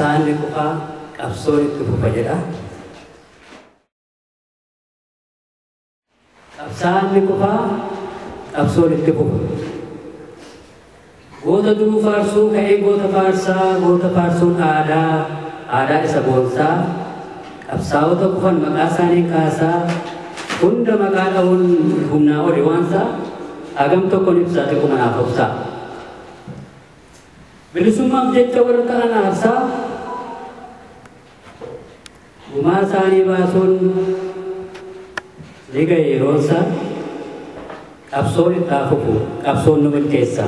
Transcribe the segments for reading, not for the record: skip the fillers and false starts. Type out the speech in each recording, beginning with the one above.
qabsaan ni kufaa qabsoon itti fufa jedha. Qabsaan ni kufaa qabsoon itti fufa. Goota duruu faarsuu ka'ee goota faarsaa, goota faarsuun aadaa isa boonsaa. Qabsaa'ota kufan maqaa isaanii kaasaa, hunda maqaa dha'uun humnaa oli waansaa, hagam tokkoon ibsaa xiqqoo manaaf obsaa. Bilisummaaf jecha warra ta'an aarsaa, gumaa isaanii baasuun ni ga'e yeroonsaa, qabsoon itti fufu, qabsoon nu milkeessa.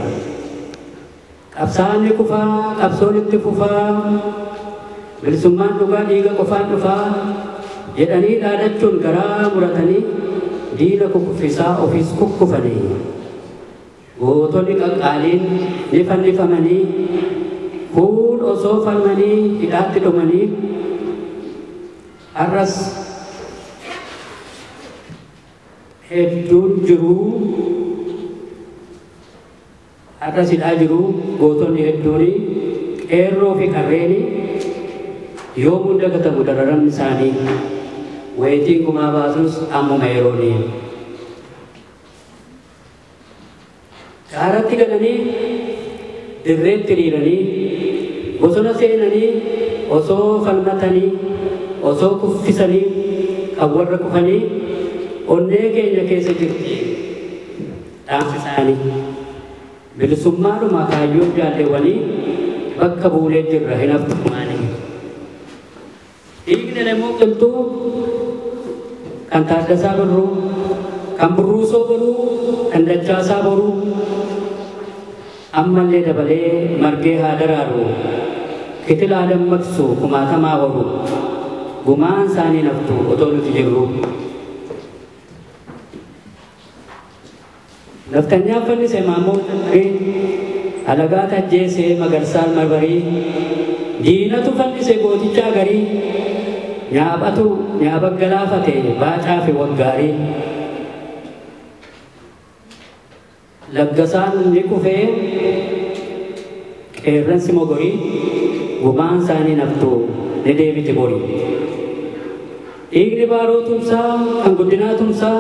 Qabsaa'aan ni kufaa, qabsoon itti fufaa, bilisummaan dhugaa dhiiga qofaan dhufaa jedhanii dhaadachuun garaa muratanii diina kukuffisaa ofiis kukkufanii gootonni qaqqaaliin ni fannifamanii fuul osoo falmanii hidhaatti dhumanii har'as hedduun jiruu har'as hidhaa jiruu gootonni hedduuni qeerroo fi qarreeni yoo hunda gatamu dararamni isaanii wayitiin gumaa baasus ammuma yeroonii gaaratti galanii dirreetti hiriiranii bosona seenanii osoo falmatanii osoo kuffisanii kan warra kufanii onnee keenya keessa jirti dhaamsi isaanii bilisummaadhuma kaayyoo jaalleewwanii bakka buulee jirra hin haftumaanii. Dhiigni namoo qilxuu kan Taaddasaa Birruu, kan Burruusoo Boruu, kan Dachaasaa Boruu ammallee dabalee margee haa daraaru kitilaa dammaqsu kumaatamaa horu gumaan isaanii naftu otoo nuti jirru. Naftanyaa fannise Maammoo Tattarii alagaa tajjeesee Magarsaan Marbarii diinatu fannise gootichaa garii nyaaba galaafate baacaa fi waggaarii laggasaan ni kufee qeerransi mogorii gumaan isaanii naftu ni deebiti borii. Dhiigni baaroo tumsaa kan guddinaa tumsaa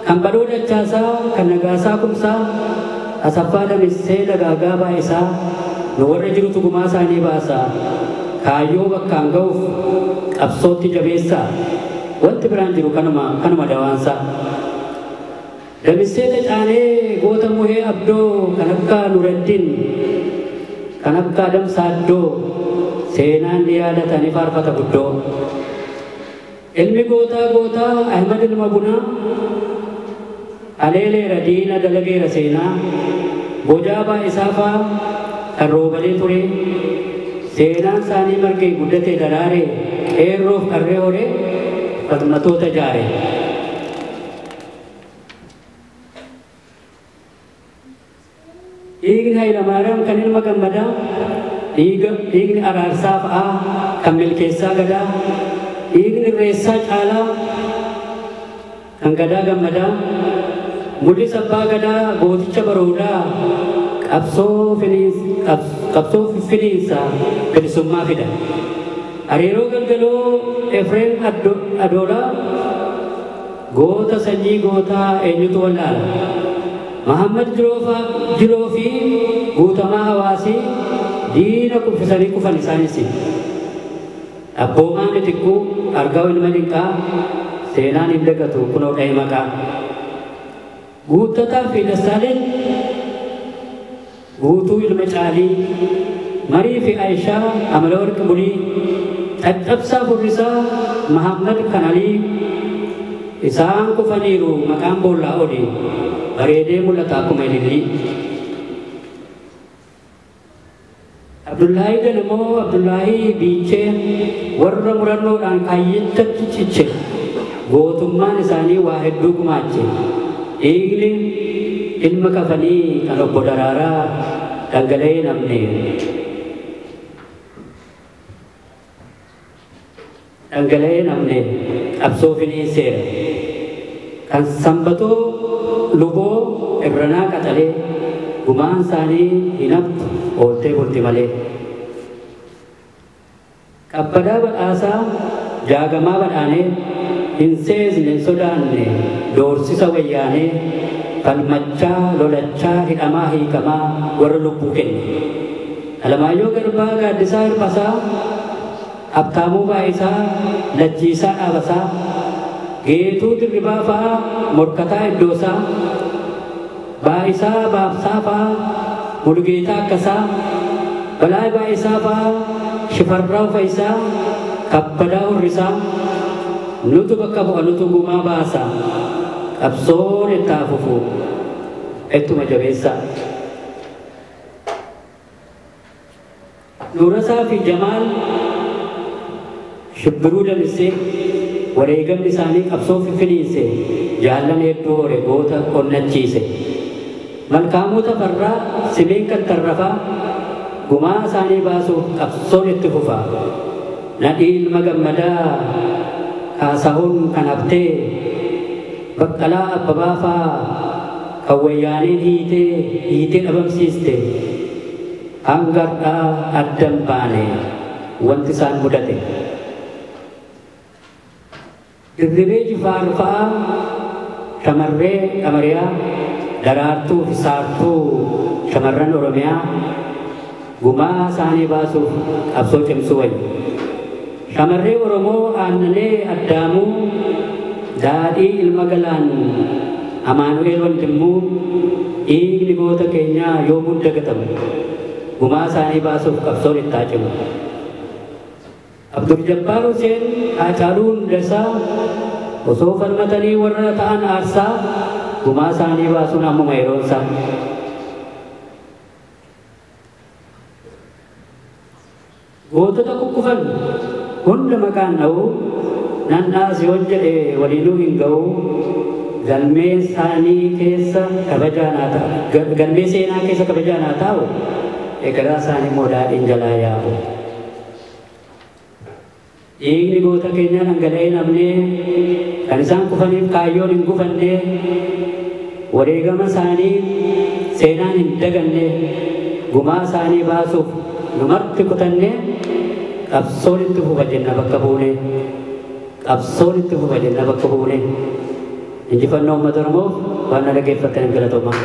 kan badoo dachaasaa kan nagaasaa kumsaa asaffaa damissee dagaagaa baa'isaa nu warra jirutu gumaa isaanii baasaa kaayyoo bakkaan ga'uuf qabsootti jabeessaa wanti biraan jiru kanuma dawaansaa. Damissee Tacaanee goota Muhee Abdoo kan akka Nureddin kan akka Adam Saaddoo seenaan ni yaadata ni faarfata guddoo. Ilmi gootaa Ahmad Ilma Bunaa aleeleera diina dalageera seenaa bojaa baa'isaafaa kan roobalee ture seenaan isaanii margee guddatee daraaree qeerroof qarree horee falmatoota jaare. Dhiigni Hayilamaariyaam kan Ilma Gammadaa dhiigni Araarsaa fa'aa kan Milkeessaa Gadaa dhiigni Irreessaa Caalaa kan Gadaa Gammadaa Mul'isa Abbaa Gadaa gooticha baroodaa qabsoo finiinsa bilisummaa fida. Hariiroo galgaloo Efreem Adoolaa goota sanyii gootaa eenyutu wallaala. Mahammad Jiroo fi guutamaa hawaasii diina kuffisanii kufan isaanis. Abboomaan xiqquu argaa ilma dinqaa seenaan hin dagatu kunoo dha'e maqaa. Guuttataa fi Dassaaleen guutuu ilma Caalii Marii fi Aayishaa Amala Warqi Bulii Caccabsaa Furrisaa Mahammad Kanalii isaan kufaniiru maqaan boollaa olii bareedee mul'ata akkuma ilillii. Abdullaahi Ganamoo Abdullaahi Biichee warra murannoodhaan kaayyichatti ciche gootummaan isaanii waa hedduu gumaache. Dhiigni ilma kafanii kan obbo Daraaraa dhangala'ee namne. Dhangala'ee namne qabsoo finiinseera. Kan Sanbatoo Luboo Irranaa Qaxalee gumaan isaanii hin haftu ooltee bulti malee. qabbadaa badhaasaa jaagamaa badhaanee hin seesne sodaanne doorsisa wayyaanee falmachaa lolachaa hidhamaa hiikamaa warra lubbuu kenne Alamaayyoo Garbaa gaaddisaa hirphasaa Abtaamuu Baayisaa Lachiisaa Dhaabasaa Geetuu Dirribaa fa'aa Morkataa Iddoosaa Baayisaa Baabsaa fa'aa Mulugeetaa Akkasaa Balaa Baayisaa fa'aa Shifarraa Uffayisaa Kabbadaa Hurrisaa nutu bakka bu'a nutu gumaa baasaa qabsoon itti fufu ittuma jabeessaa Nuurasaa fi Jamaal shibbiruu damissee wareegamni isaanii qabsoo finiinse jaallan hedduu hore goota onnachiise Malkaamuu Tafarraa Simeen Kattarrafaa gumaa isaanii baasuuf qabsoon itti fufa Nadhii Ilma Gammadaa Kaasahuun kan haftee Baqqalaa Abbabaa fa'aa kan wayyaaneen hiitee dhabamsiiste hangarraa addan baane wanti isaan mudate Dirribee Jifaar fa'aa shamarree Qamariyaa daraartuu fi saartuu shamarran Oromiyaa gumaa isaanii baasuuf qabsoo cimsuu wayyu shamarree Oromoo Aannanee Addaamuu Daadhii Ilma Galaan Amaanu'eel Wandimmuu dhiigni goota keenyaa yoomuu dagatamu gumaa isaanii baasuuf qabsoon itti cimu Abdul Jabbaar Huseen Haacaaluu Hundeessaa osoo falmatanii warra ta'an aarsaa gumaa isaanii baasuun ammuma yeroonsaa gootota kukkufan hunda maqaan dha'uu nan dhaasi yoon jedhe waliinuu hin ga'uu galmee isaanii keessa kabajaa taa'u galmee seenaa keessa kabajaa taa'u egaraa isaanii immoo daadhiin jalaa yaa'u dhiigni goota keenyaa dhangala'ee namnee kan isaan kufaniif kaayyoon hin gufanne wareegama isaanii seenaan hin daganne gumaa isaanii baasuuf numarti kutanne qabsoon itti fufa jenna bakka buune qabsoon itti fufa jenna bakka buune injifannoo uummata Oromoof waan dhaggeeffattan galatoomaa